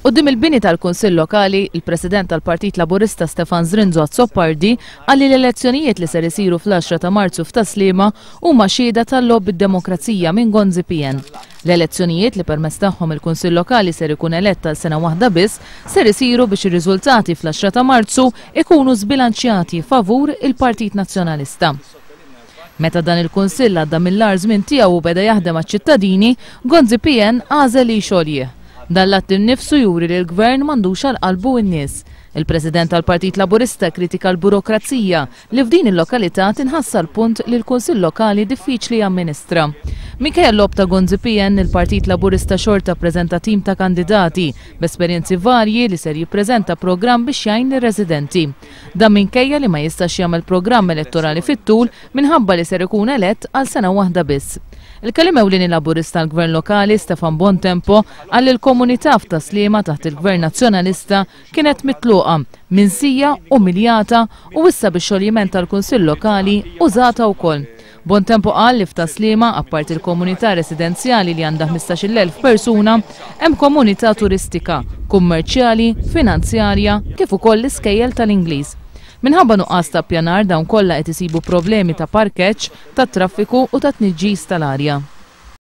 Qudiem il-bini tal-Kunsill Lokali, il-President tal-Partit Laburista Stefan Zrinzo Azzopardi għalli l-elezzjonijiet li ser isiru fl-10 ta' Marzu f'Taslima huma xhieda tal-lob id-demokrazija minn Gonzi PN. L-elezzjonijiet li permezz tagħhom il-Kunsill Lokali ser ikun eletta sena waħda biss ser isiru biex ir-riżultati fl-10 ta' Marzu ikunu żbilanċjati favur il-Partit Nazzjonalista. Meta dan il-Kunsill għadda mill-ar żmien tiegħu u beda jaħdem għaċ-ċittadini, Gonzi PN għażel li jxogħol. Dan l-att innifsu juri li l-Gvern m'għandux għal-qalbu n-nies. Il-President tal-Partit Laburista kritika l-burokrazija li f'din il-lokalità tinħassa l-punt li l-Kunsill Lokali diffiċli jamministra. Minkejja l-lob ta' Gonzi PN, il-Partit Laburista xorta preżenta tim ta' kandidati b'esperjenzi varji li ser jippreżenta programm biex jgħin lir-residenti. Dan minkejja li ma jistax jagħmel programm elettorali fit-tul minħabba li ser ikun elett għal sena waħda biss. Il-kelim ewlieni Laburista l-Gvern Lokali Stefan Bontempo għall il-komunità f'Taslima taħt il-Gvern Nazzjonalista kienet mitluqa, minsija, umiljata u issa bix-xogħliment tal-Kunsill Lokali użata wkoll. Bontempo qal li f'Taslima, apart il-komunità residenzjali li għandha 15,000 persuna, hemm komunità turistika, kummerċjali, finanzjarja, kif ukoll l-iskejjel tal-Ingliż. Minħabba nuqqas ta' ppjanar dawn kollha qed isibu problemi ta' parkeġġ, tat traffiku u ta' tniġġis tal-arja.